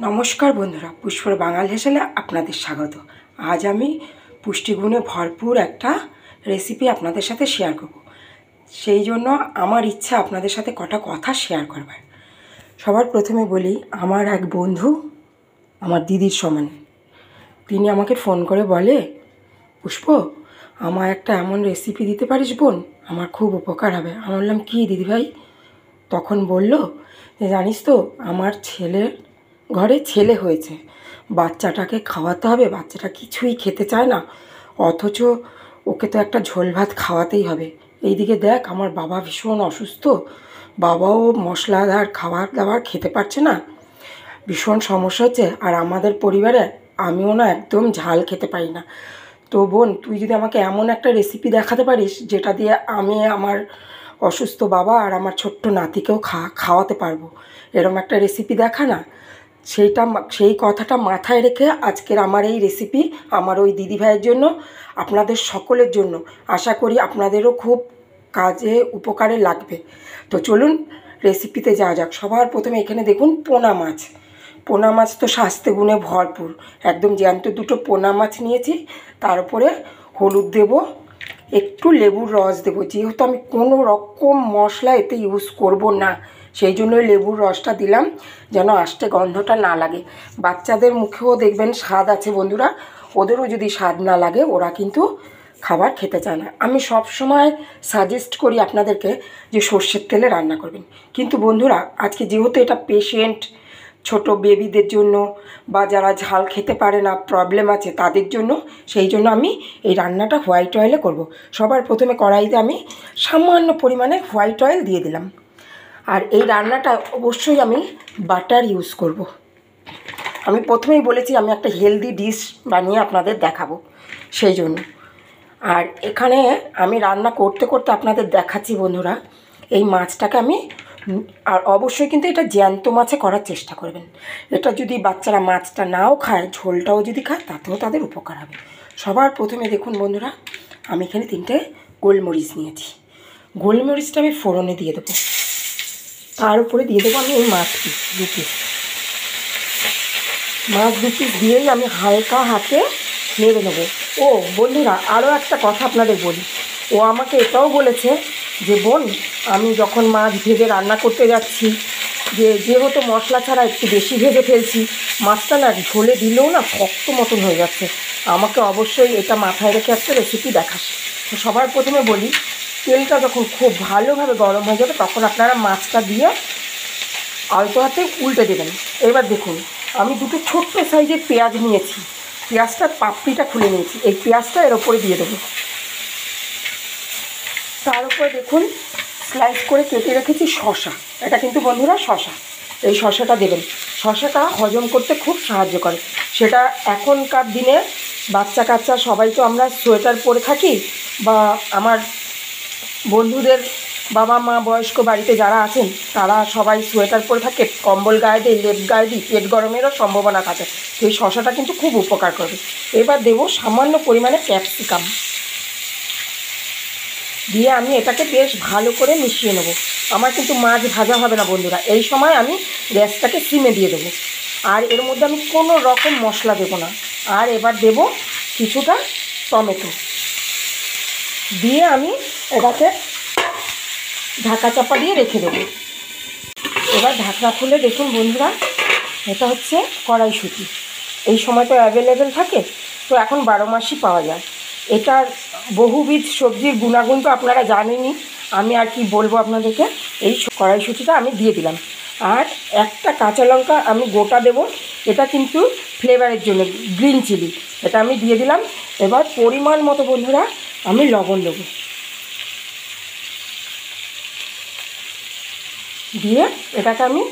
নমস্কার বন্ধুরা, পুষ্পর বাঙাল হেসেলে আপনাদের স্বাগত। আজ আমি পুষ্টিগুণে ভরপুর একটা রেসিপি আপনাদের সাথে শেয়ার করব। সেই জন্য আমার ইচ্ছা আপনাদের সাথে কটা কথা শেয়ার করবার। সবার প্রথমে বলি, আমার এক বন্ধু আমার দিদির সমান, তিনি আমাকে ফোন করে বলে, পুষ্প আমার একটা এমন রেসিপি দিতে পারিস বোন, আমার খুব উপকার হবে। আমি বললাম, কী দিদিভাই? তখন বলল যে, জানিস তো আমার ঘরে ছেলে হয়েছে, বাচ্চাটাকে খাওয়াতে হবে, বাচ্চাটা কিছুই খেতে চায় না, অথচ ওকে তো একটা ঝোল ভাত খাওয়াতেই হবে। এইদিকে দেখ, আমার বাবা ভীষণ অসুস্থ, বাবাও মশলাদার খাবার দাবার খেতে পারছে না, ভীষণ সমস্যা হচ্ছে। আর আমাদের পরিবারে আমিও না একদম ঝাল খেতে পারি না। তো বোন, তুই যদি আমাকে এমন একটা রেসিপি দেখাতে পারিস যেটা দিয়ে আমি আমার অসুস্থ বাবা আর আমার ছোট্ট নাতিকেও খাওয়াতে পারবো, এরকম একটা রেসিপি দেখা না। সেই কথাটা মাথায় রেখে আজকের আমার এই রেসিপি আমার ওই দিদিভাইয়ের জন্য, আপনাদের সকলের জন্য, আশা করি আপনাদেরও খুব কাজে উপকারে লাগবে। তো চলুন রেসিপিতে যাওয়া যাক। সবার প্রথমে এখানে দেখুন পোনা মাছ। পোনা মাছ তো স্বাস্থ্য গুণে ভরপুর, একদম জ্যান্ত দুটো পোনা মাছ নিয়েছি। তার উপরে হলুদ দেব, একটু লেবুর রস দেবো, যেহেতু আমি কোনো রকম মশলা এতে ইউজ করব না, সেই জন্য লেবুর রসটা দিলাম, যেন আষ্টে গন্ধটা না লাগে। বাচ্চাদের মুখেও দেখবেন স্বাদ আছে বন্ধুরা, ওদেরও যদি স্বাদ না লাগে ওরা কিন্তু খাবার খেতে চায় না। আমি সব সময় সাজেস্ট করি আপনাদেরকে যে সর্ষের তেলে রান্না করবেন, কিন্তু বন্ধুরা আজকে যেহেতু এটা পেশেন্ট, ছোট বেবিদের জন্য বা যারা ঝাল খেতে পারে না, প্রবলেম আছে তাদের জন্য, সেই জন্য আমি এই রান্নাটা হোয়াইট অয়েলে করব। সবার প্রথমে কড়াইতে আমি সামান্য পরিমাণে হোয়াইট অয়েল দিয়ে দিলাম। আর এই রান্নাটা অবশ্যই আমি বাটার ইউজ করব। আমি প্রথমেই বলেছি আমি একটা হেলদি ডিশ বানিয়ে আপনাদের দেখাবো, সেই জন্য। আর এখানে আমি রান্না করতে করতে আপনাদের দেখাচ্ছি বন্ধুরা, এই মাছটাকে আমি, আর অবশ্যই কিন্তু এটা জ্যান্ত মাছে করার চেষ্টা করবেন। এটা যদি বাচ্চারা মাছটা নাও খায়, ঝোলটাও যদি খায়, তাতেও তাদের উপকার হবে। সবার প্রথমে দেখুন বন্ধুরা, আমি এখানে 3টে গোলমরিচ নিয়েছি। গোলমরিচটা আমি ফোড়নে দিয়ে দেবো, তার উপরে দিয়ে দেবো আমি এই মাছ দু পিস দিয়েই আমি হালকা হাতে নেড়ে নেবো। ও বন্ধুরা, আরও একটা কথা আপনাদের বলি, ও আমাকে এটাও বলেছে যে, বোন আমি যখন মাছ ভেজে রান্না করতে যাচ্ছি, যেহেতু মশলা ছাড়া একটু বেশি ভেজে ফেলছি, মাছটা না ঝোলে দিলেও না শক্ত মতন হয়ে যাচ্ছে। আমাকে অবশ্যই এটা মাথায় রেখে একটা রেসিপি দেখাস। তো সবার প্রথমে বলি, তেলটা যখন খুব ভালোভাবে গরম হয়ে যাবে, তখন আপনারা মাছটা দিয়ে আলতো হাতে উল্টে দেবেন। এবার দেখুন, আমি দুটো ছোট্ট সাইজের পেঁয়াজ নিয়েছি, পেঁয়াজটার পাপড়িটা খুলে নিয়েছি, এই পেঁয়াজটা এর ওপরে দিয়ে দেবো। তার উপরে দেখুন স্লাইস করে কেটে রেখেছি শসা, এটা কিন্তু বন্ধুরা শসা, এই শসাটা দেবেন। শসাটা হজম করতে খুব সাহায্য করে। সেটা এখনকার দিনে বাচ্চা কাচ্চা সবাই তো আমরা সোয়েটার পরে থাকি, বা আমার বন্ধুদের বাবা মা বয়স্ক বাড়িতে যারা আছেন তারা সবাই সোয়েটার পরে থাকে, কম্বল গায়ে দিই, লেপ গায়ে দিই, পেট গরমেরও সম্ভাবনা থাকে। তো এই শসাটা কিন্তু খুব উপকার করবে। এবার দেবো সামান্য পরিমাণে ক্যাপসিকাম, দিয়ে আমি এটাকে বেশ ভালো করে মিশিয়ে নেব। আমার কিন্তু মাছ ভাজা হবে না বন্ধুরা, এই সময় আমি গ্যাসটাকে সিমে দিয়ে দেবো। আর এর মধ্যে আমি কোনো রকম মশলা দেবো না। আর এবার দেব কিছুটা টমেটো, দিয়ে আমি এটাকে ঢাকা চাপা দিয়ে রেখে দেবো। এবার ঢাকনা খুলে দেখুন বন্ধুরা, এটা হচ্ছে কড়াইশুঁটি। এই সময় তো অ্যাভেলেবেল থাকে, তো এখন 12 মাসই পাওয়া যায়। এটার বহুবিধ সবজির গুণাগুণ তো আপনারা জানেনই, আমি আর কি বলবো আপনাদেরকে। এই কড়াইশুঁটিটা আমি দিয়ে দিলাম, আর একটা কাঁচা লঙ্কা আমি গোটা দেব, এটা কিন্তু ফ্লেভারের জন্য, গ্রিন চিলি, এটা আমি দিয়ে দিলাম। এবার পরিমাণ মতো বন্ধুরা আমি লবণ দেবো, দিয়ে এটাকে আমি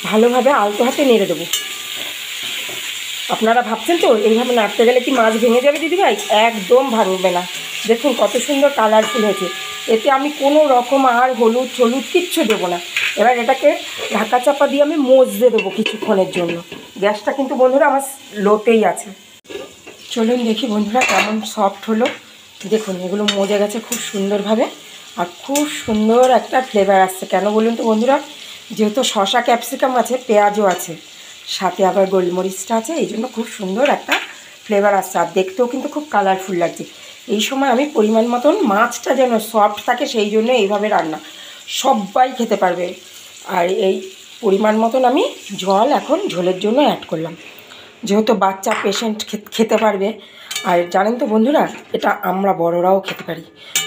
ভালোভাবে আলতো হাতে নেড়ে দেবো। আপনারা ভাবছেন তো এইভাবে নাড়তে গেলে কি মাছ ভেঙে যাবে দিদিভাই? একদম ভাঙবে না। দেখুন কত সুন্দর কালারফুল হয়েছে। এতে আমি কোনো রকম আর হলুদ কিচ্ছু দেবো না। এবার এটাকে ঢাকা চাপা দিয়ে আমি মজতে দেবো কিছুক্ষণের জন্য। গ্যাসটা কিন্তু বন্ধুরা আমার লোতেই আছে। চলুন দেখি বন্ধুরা কেমন সফট হলো। দেখুন এগুলো মজে গেছে খুব সুন্দরভাবে, আর খুব সুন্দর একটা ফ্লেভার আসছে। কেন বলুন তো বন্ধুরা, যেহেতু শসা ক্যাপসিকাম আছে, পেঁয়াজও আছে, সাথে আবার গোলমরিচটা আছে, এই জন্য খুব সুন্দর একটা ফ্লেভার আসছে, আর দেখতেও কিন্তু খুব কালারফুল লাগছে। এই সময় আমি পরিমাণ মতন, মাছটা যেন সফট থাকে সেই জন্য এইভাবে রান্না, সবাই খেতে পারবে। আর এই পরিমাণ মতন আমি জল এখন ঝোলের জন্য অ্যাড করলাম, যেহেতু বাচ্চা পেশেন্ট খেতে পারবে। আর জানেন তো বন্ধুরা, এটা আমরা বড়রাও খেতে পারি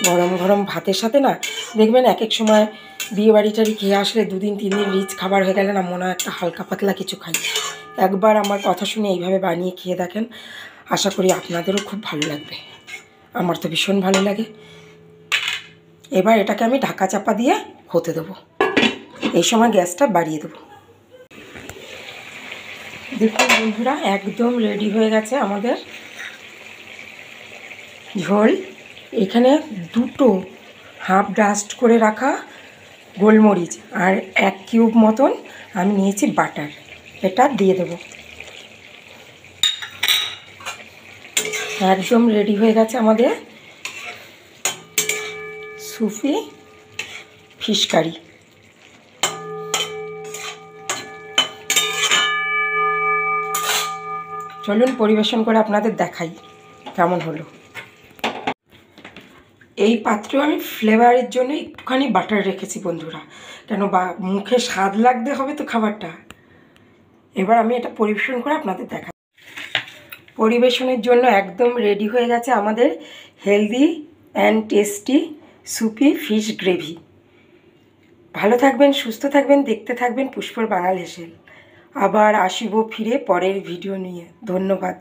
গরম গরম ভাতের সাথে। না দেখবেন এক এক সময় বিয়েবাড়ি টাড়ি খেয়ে আসলে 2 দিন 3 দিন রিচ খাবার হয়ে গেলে না মনে হয় একটা হালকা পাতলা কিছু খাই। একবার আমার কথা শুনে এইভাবে বানিয়ে খেয়ে দেখেন, আশা করি আপনাদেরও খুব ভালো লাগবে। আমার তো ভীষণ ভালো লাগে। এবার এটাকে আমি ঢাকা চাপা দিয়ে হতে দেবো, এই সময় গ্যাসটা বাড়িয়ে দেবো। দেখুন বন্ধুরা, একদম রেডি হয়ে গেছে আমাদের ঝোল। এখানে 2টো হাফ ডাস্ট করে রাখা গোলমরিচ আর 1 কিউব মতন আমি নিয়েছি বাটার, এটা দিয়ে দেব। একদম রেডি হয়ে গেছে আমাদের সুফি ফিশ কারি। চলুন পরিবেশন করে আপনাদের দেখাই কেমন হলো। এই পাত্রে আমি ফ্লেভারের জন্য একটুখানি বাটার রেখেছি বন্ধুরা, কেন মুখে স্বাদ লাগতে হবে তো খাবারটা। এবার আমি এটা পরিবেশন করে আপনাদের দেখাই। পরিবেশনের জন্য একদম রেডি হয়ে গেছে আমাদের healthy and tasty soupy fish gravy. ভালো থাকবেন, সুস্থ থাকবেন, দেখতে থাকবেন পুষ্পর বাঙাল হেসেল। আবার আসিব ফিরে পরের ভিডিও নিয়ে। ধন্যবাদ।